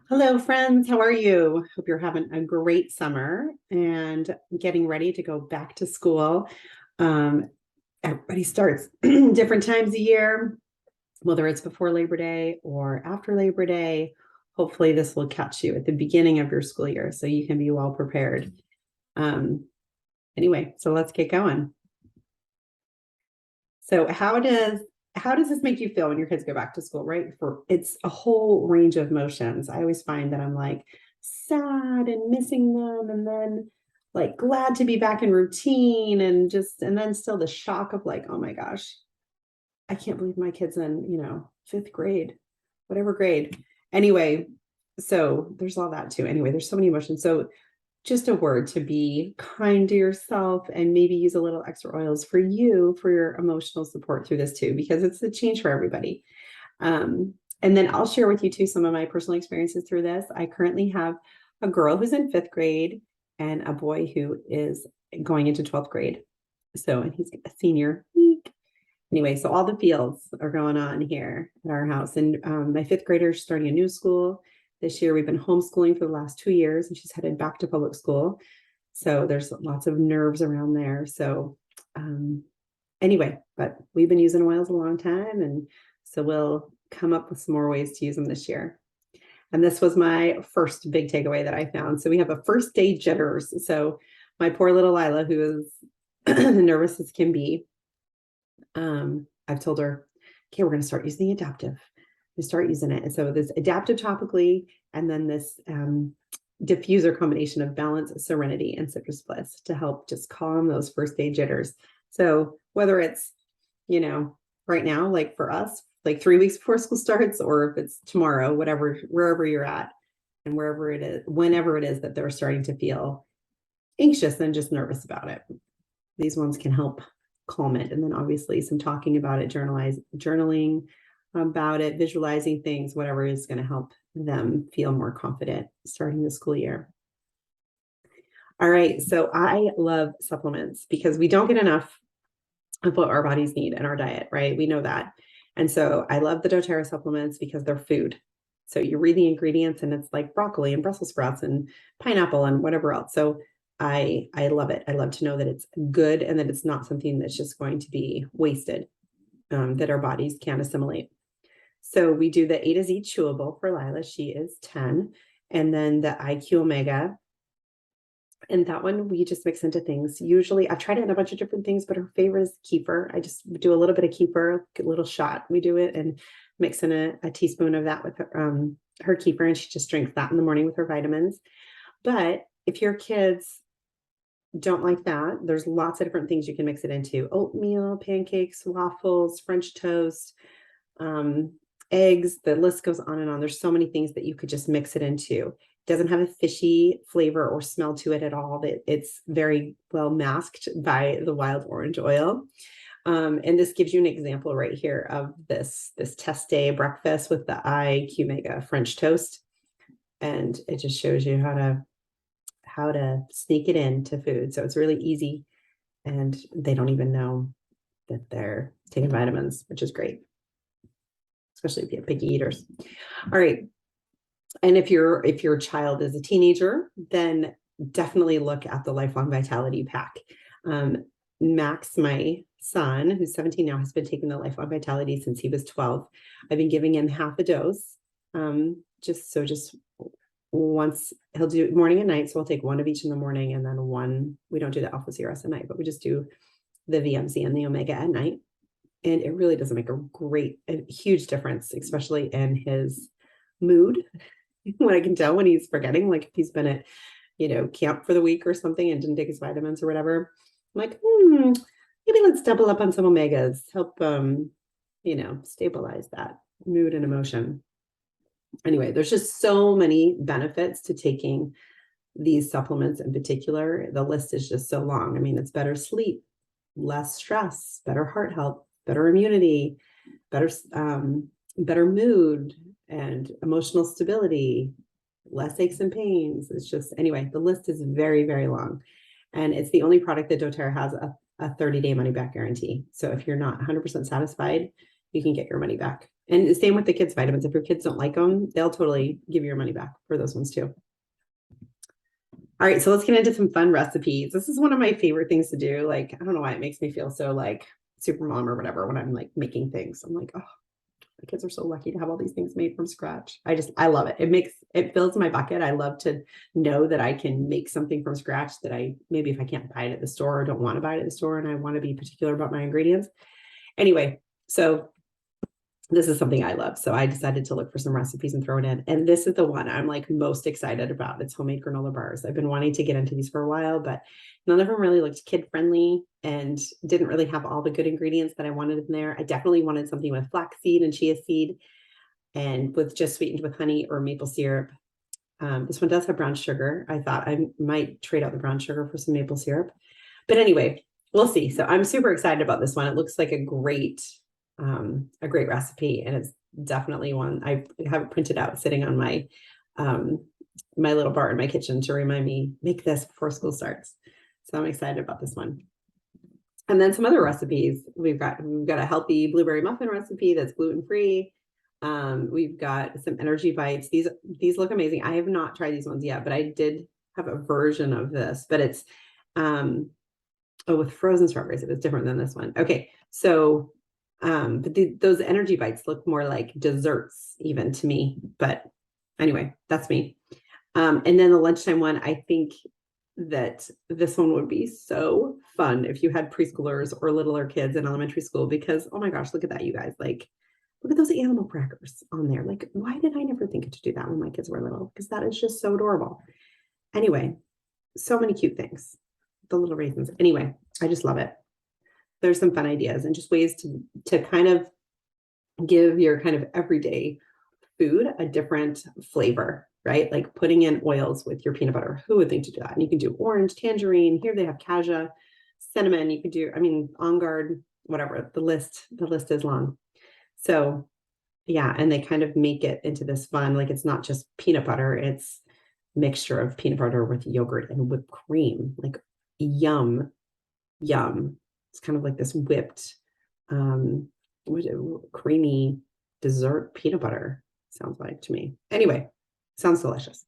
Hello, friends. How are you? Hope you're having a great summer and getting ready to go back to school. Um, Everybody starts different times a year, whether it's before Labor Day or after Labor Day. Hopefully, this will catch you at the beginning of your school year so you can be well prepared. Um, anyway, so let's get going. So how does this make you feel when your kids go back to school, right? For it's a whole range of emotions. I always find that I'm like sad and missing them and then like glad to be back in routine and then still the shock of like, oh my gosh, I can't believe my kid's in, fifth grade, whatever grade. Anyway, so there's all that too. Anyway, there's so many emotions. So just a word to be kind to yourself and maybe use a little extra oils for you for your emotional support through this too, because it's a change for everybody. And then I'll share with you too some of my personal experiences through this. I currently have a girl who's in fifth grade and a boy who is going into 12th grade. So, and he's a senior. Anyway, so all the fields are going on here at our house. And my fifth grader is starting a new school this year. We've been homeschooling for the last 2 years, and she's headed back to public school. So there's lots of nerves around there. So anyway, but we've been using oils a long time. And so we'll come up with some more ways to use them this year. And this was my first big takeaway that I found. So we have a first day jitters. So my poor little Lila, who is nervous as can be, I've told her, okay, we're going to start using the adaptive. We start using it. And so this adaptive topically, and then this diffuser combination of balance, serenity, and citrus bliss to help just calm those first day jitters. So whether it's, right now, like for us, like 3 weeks before school starts, or if it's tomorrow, whatever, wherever you're at, and wherever it is, whenever it is that they're starting to feel anxious and just nervous about it, these ones can help calm it. And then obviously some talking about it, journaling about it, visualizing things, whatever is going to help them feel more confident starting the school year. All right. So I love supplements because we don't get enough of what our bodies need in our diet, right? We know that. And so I love the doTERRA supplements because they're food. So you read the ingredients and it's like broccoli and Brussels sprouts and pineapple and whatever else. So I love it. I love to know that it's good and that it's not something that's just going to be wasted, that our bodies can assimilate. So we do the A to Z chewable for Lila. She is 10. And then the IQ Omega. And that one we just mix into things. Usually I've tried it in a bunch of different things, but her favorite is kefir. I just do a little bit of kefir, a little shot. We do it and mix in a teaspoon of that with her kefir. And she just drinks that in the morning with her vitamins. But if your kids don't like that, there's lots of different things you can mix it into: oatmeal, pancakes, waffles, French toast, eggs. The list goes on and on. There's so many things that you could just mix it into. It doesn't have a fishy flavor or smell to it at all. It's very well masked by the wild orange oil. And this gives you an example right here of this test day breakfast with the IQ Mega French toast. And it just shows you how to sneak it into food. So it's really easy, and they don't even know that they're taking vitamins, which is great, especially if you have picky eaters. All right. And if your child is a teenager, then definitely look at the Lifelong Vitality Pack. Max, my son, who's 17 now, has been taking the Lifelong Vitality since he was 12. I've been giving him half a dose. Just once. He'll do morning and night. So we'll take one of each in the morning, and then one, we don't do the Alpha CRS at night, but we just do the VMC and the Omega at night. And it really doesn't make a huge difference, especially in his mood. When I can tell when he's forgetting, like if he's been at, camp for the week or something and didn't take his vitamins or whatever, I'm like, maybe let's double up on some omegas, help, stabilize that mood and emotion. Anyway, there's just so many benefits to taking these supplements in particular. The list is just so long. I mean, it's better sleep, less stress, better heart health, better immunity, better mood and emotional stability, less aches and pains. It's just, anyway, the list is very, very long. And it's the only product that doTERRA has a 30-day money back guarantee. So if you're not 100% satisfied, you can get your money back. And the same with the kids' vitamins. If your kids don't like them, they'll totally give you your money back for those ones too. All right, so let's get into some fun recipes. This is one of my favorite things to do. Like, I don't know why it makes me feel so like super mom or whatever when I'm like making things. I'm like, oh, my kids are so lucky to have all these things made from scratch. I love it. It fills my bucket. I love to know that I can make something from scratch that maybe if I can't buy it at the store or don't want to buy it at the store and I want to be particular about my ingredients. Anyway, so this is something I love. So I decided to look for some recipes and throw it in. And this is the one I'm like most excited about. It's homemade granola bars. I've been wanting to get into these for a while, but none of them really looked kid friendly and didn't really have all the good ingredients that I wanted in there. I definitely wanted something with flaxseed and chia seed and with just sweetened with honey or maple syrup. This one does have brown sugar. I thought I might trade out the brown sugar for some maple syrup. But anyway, we'll see. So I'm super excited about this one. It looks like a great recipe, and it's definitely one I have it printed out sitting on my my little bar in my kitchen to remind me make this before school starts. So I'm excited about this one. And then some other recipes. We've got a healthy blueberry muffin recipe that's gluten-free. We've got some energy bites. These look amazing. I have not tried these ones yet, but I did have a version of this, but it's with frozen strawberries. It was different than this one. Okay, so but those energy bites look more like desserts even to me, but anyway, that's me. And then the lunchtime one, I think that this one would be so fun if you had preschoolers or littler kids in elementary school, because oh my gosh, look at that, you guys. Like, look at those animal crackers on there. Like, why did I never think to do that when my kids were little? Because that is just so adorable. Anyway, so many cute things. The little raisins. Anyway, I just love it. There's some fun ideas and just ways to kind of give your kind of everyday food a different flavor, right? Like putting in oils with your peanut butter. Who would think to do that? And you can do orange, tangerine. Here they have cassia, cinnamon. You could do, I mean, On Guard, whatever. The list is long. So yeah, and they kind of make it into this fun, like it's not just peanut butter, it's mixture of peanut butter with yogurt and whipped cream. Like yum. It's kind of like this whipped creamy dessert peanut butter, sounds like to me. Anyway, sounds delicious.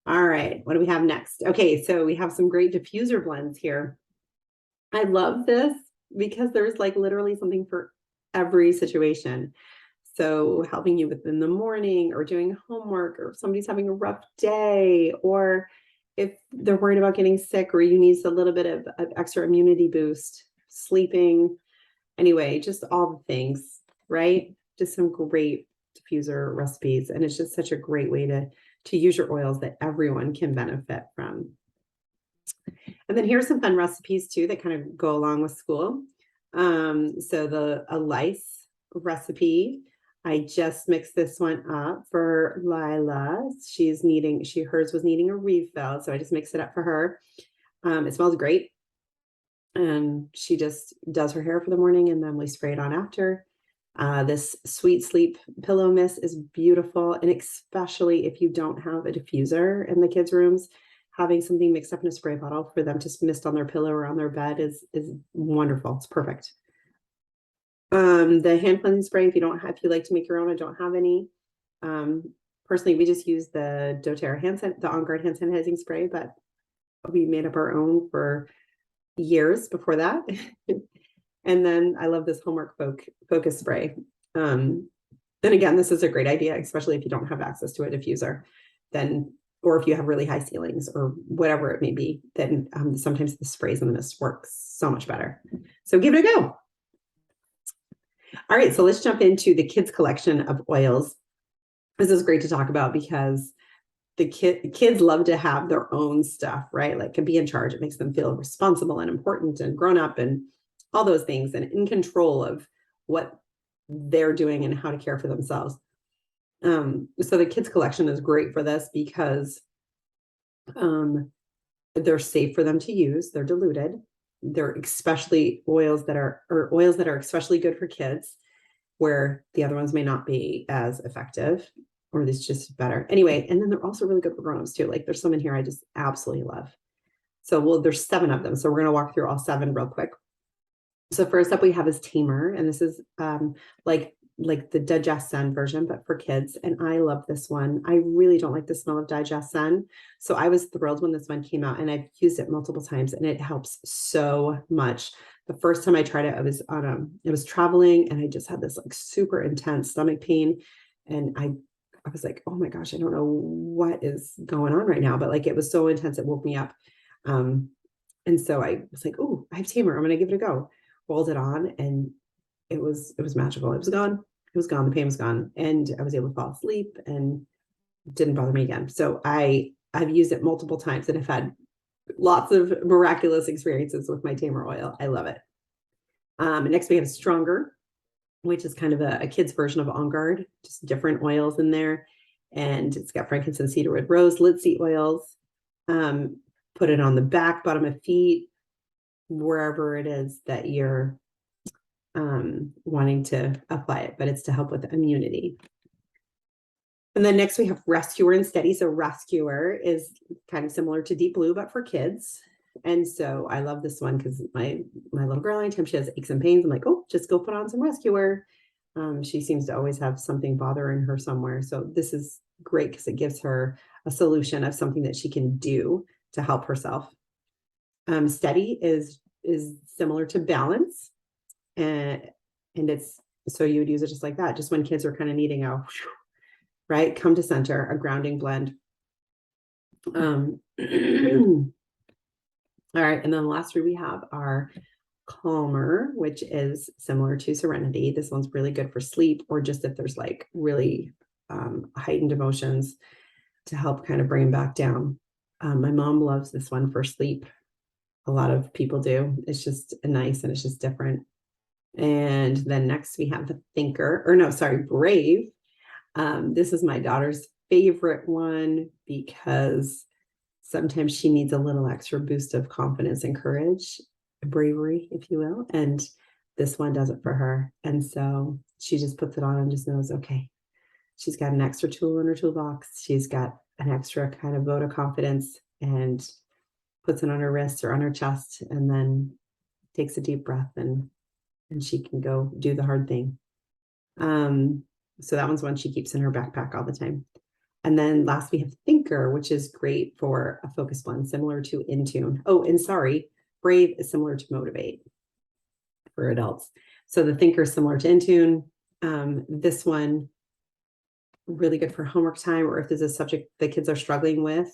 All right, what do we have next? Okay, so we have some great diffuser blends here. I love this because there's like literally something for every situation. So helping you within the morning or doing homework, or if somebody's having a rough day, or if they're worried about getting sick, or you need a little bit of extra immunity boost, sleeping. Anyway, just all the things, right? Just some great diffuser recipes. And it's just such a great way to use your oils that everyone can benefit from. And then here's some fun recipes too that kind of go along with school. So a lice recipe. I just mixed this one up for Lila. Hers was needing a refill. So I just mixed it up for her. It smells great. And she just does her hair for the morning and then we spray it on after. This Sweet Sleep pillow mist is beautiful. And especially if you don't have a diffuser in the kids' rooms, having something mixed up in a spray bottle for them to mist on their pillow or on their bed is wonderful. It's perfect. The hand cleansing spray, if you like to make your own, I don't have any. Personally, we just use the doTERRA the On Guard hand sanitizing spray, but we made up our own for years before that. And then I love this homework focus spray. Then again, this is a great idea, especially if you don't have access to a diffuser, or if you have really high ceilings or whatever it may be, then sometimes the sprays and the mist works so much better. So give it a go. All right, so let's jump into the kids' collection of oils. This is great to talk about because the kids love to have their own stuff, right? Like can be in charge. It makes them feel responsible and important and grown up and all those things and in control of what they're doing and how to care for themselves. So the kids' collection is great for this because they're safe for them to use. They're diluted. They're especially oils that are especially good for kids, where the other ones may not be as effective, or it's just better. Anyway, and then they're also really good for grown-ups too. Like there's some in here I just absolutely love. So there's 7 of them. So we're going to walk through all 7 real quick. So first up we have is Tamer, and this is like the Digesten version, but for kids. And I love this one. I really don't like the smell of Digesten. So I was thrilled when this one came out, and I've used it multiple times, and it helps so much. The first time I tried it, I was traveling, and I just had this like super intense stomach pain. And I was like, oh my gosh, I don't know what is going on right now. But like it was so intense, it woke me up. Um, and so I was like, oh, I have Tamer. I'm gonna give it a go. Rolled it on, and it was magical. It was gone. It was gone. The pain was gone. And I was able to fall asleep and didn't bother me again. So I've used it multiple times and have had lots of miraculous experiences with my Tamer oil. I love it. Next we have Stronger, which is kind of a kid's version of On Guard, just different oils in there. And it's got frankincense, cedarwood, rose, linseed oils. Put it on the back, bottom of feet, wherever it is that you're wanting to apply it, but it's to help with immunity. And then next we have Rescuer and Steady. So Rescuer is kind of similar to Deep Blue, but for kids. And so I love this one because my little girl, anytime she has aches and pains, I'm like, oh, just go put on some Rescuer. She seems to always have something bothering her somewhere. So this is great because it gives her a solution of something that she can do to help herself. Steady is similar to Balance, and it's so you would use it just like that, just when kids are kind of needing a right come to center, a grounding blend. All right, and then the last three we have are Calmer, which is similar to Serenity. This one's really good for sleep, or just if there's like really heightened emotions, to help kind of bring them back down. My mom loves this one for sleep. A lot of people do. It's just nice and it's just different. And then next we have the Brave. This is my daughter's favorite one because sometimes she needs a little extra boost of confidence and courage, bravery, if you will. And this one does it for her. And so she just puts it on and just knows, okay, she's got an extra tool in her toolbox. She's got an extra kind of vote of confidence, and puts it on her wrist or on her chest, and then takes a deep breath, and she can go do the hard thing. So that one's one she keeps in her backpack all the time. And then last we have Thinker, which is great for a focus blend, similar to Intune. Oh, and sorry, Brave is similar to Motivate for adults. So the Thinker is similar to Intune. This one, really good for homework time, or if there's a subject the kids are struggling with.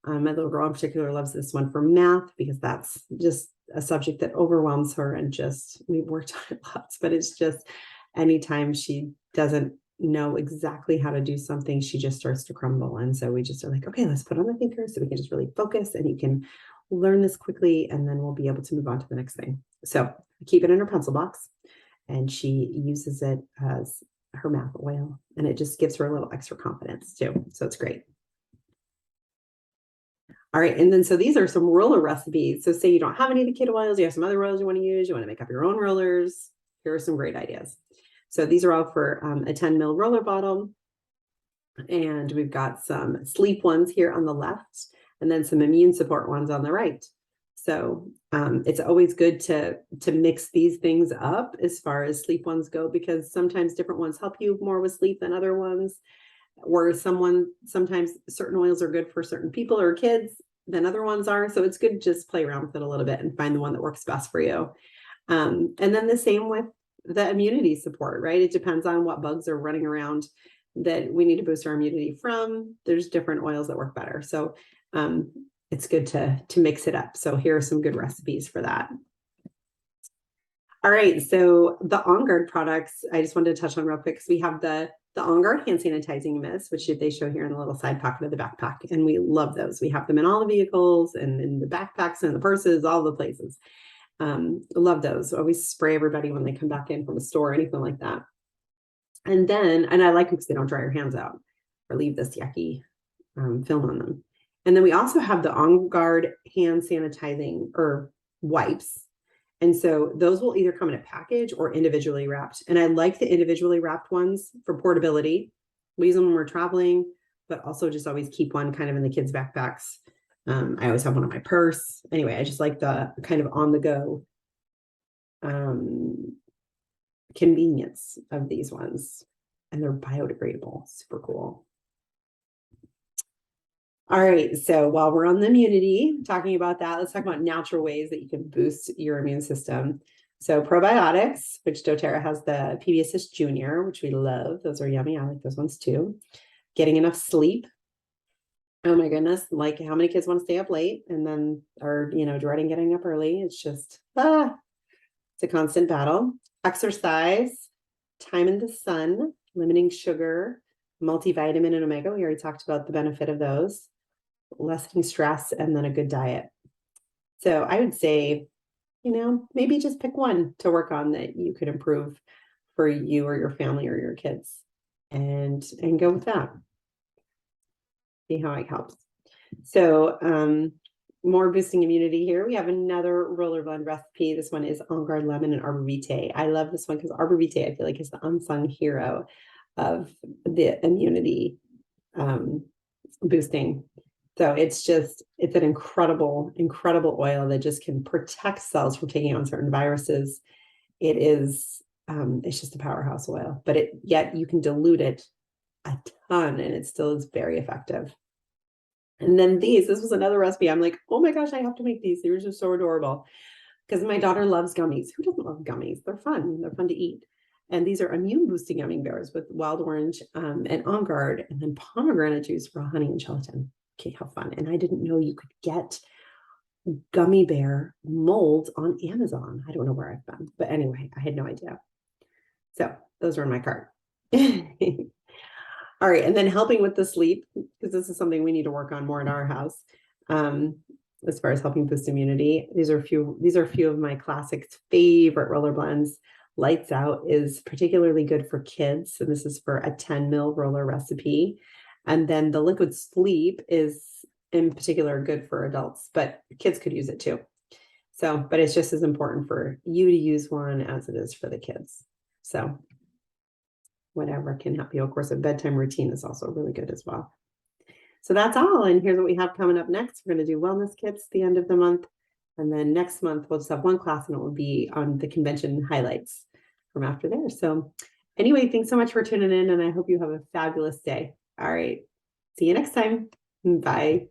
My little girl in particular loves this one for math because that's just a subject that overwhelms her, and just we've worked on it lots, but it's just anytime she doesn't know exactly how to do something, she just starts to crumble. And so we just are like, okay, let's put on the Thinker so we can just really focus, and you can learn this quickly, and then we'll be able to move on to the next thing. So I keep it in her pencil box, and she uses it as her math oil, and it just gives her a little extra confidence too. So it's great. All right, and then so these are some roller recipes. So say you don't have any of the kid oils, you have some other oils you want to use, you want to make up your own rollers. Here are some great ideas. So these are all for a 10 ml roller bottle. And we've got some sleep ones here on the left, and then some immune support ones on the right. So it's always good to mix these things up as far as sleep ones go, because sometimes different ones help you more with sleep than other ones. Or sometimes certain oils are good for certain people or kids than other ones are. So it's good to just play around with it a little bit and find the one that works best for you. And then the same with the immunity support, right? It depends on what bugs are running around that we need to boost our immunity from. There's different oils that work better. So it's good to mix it up. So here are some good recipes for that. All right, so the On Guard products, I just wanted to touch on real quick, because we have the On Guard hand sanitizing mist, which they show here in the little side pocket of the backpack. And we love those. We have them in all the vehicles and in the backpacks and the purses, all the places. Love those. Always spray everybody when they come back in from a store or anything like that. And I like them because they don't dry your hands out or leave this yucky film on them. And then we also have the On Guard hand sanitizing or wipes. And so those will either come in a package or individually wrapped. And I like the individually wrapped ones for portability. We use them when we're traveling, but also just always keep one kind of in the kids' backpacks. I always have one in my purse. Anyway, I just like the kind of on the go convenience of these ones, and they're biodegradable. Super cool. All right, so while we're on the immunity, talking about that, let's talk about natural ways that you can boost your immune system. So probiotics, which doTERRA has the PBSS Junior, which we love. Those are yummy. I like those ones too. Getting enough sleep. Oh my goodness, like how many kids want to stay up late and then are, dreading getting up early? It's just, it's a constant battle. Exercise, time in the sun, limiting sugar, multivitamin and omega. We already talked about the benefit of those. Lessening stress, and then a good diet. So I would say, maybe just pick one to work on that you could improve for you or your family or your kids, and go with that. See how it helps. So more boosting immunity here. We have another roller blend recipe. This one is on guard lemon and arborvitae. I love this one because arborvitae, I feel like, is the unsung hero of the immunity boosting. So it's an incredible, incredible oil that just can protect cells from taking on certain viruses. It's just a powerhouse oil, but yet you can dilute it a ton and it still is very effective. And then this was another recipe. I'm like, oh my gosh, I have to make these. They were just so adorable because my daughter loves gummies. Who doesn't love gummies? They're fun. They're fun to eat. And these are immune boosting gummy bears with wild orange and On Guard, and then pomegranate juice, raw honey, and gelatin. Okay, how fun. And I didn't know you could get gummy bear molds on Amazon. I don't know where I've been, but anyway, I had no idea. So those are in my cart. All right, and then helping with the sleep, because this is something we need to work on more in our house. As far as helping boost immunity, these are a few of my classic favorite roller blends. Lights Out is particularly good for kids, and this is for a 10 ml roller recipe. And then the Liquid Sleep is in particular good for adults, but kids could use it too. So, but it's just as important for you to use one as it is for the kids. So whatever can help you. Of course, a bedtime routine is also really good as well. So that's all. And here's what we have coming up next. We're going to do wellness kits at the end of the month. And then next month, we'll just have one class and it will be on the convention highlights from after there. So anyway, thanks so much for tuning in, and I hope you have a fabulous day. All right. See you next time. Bye.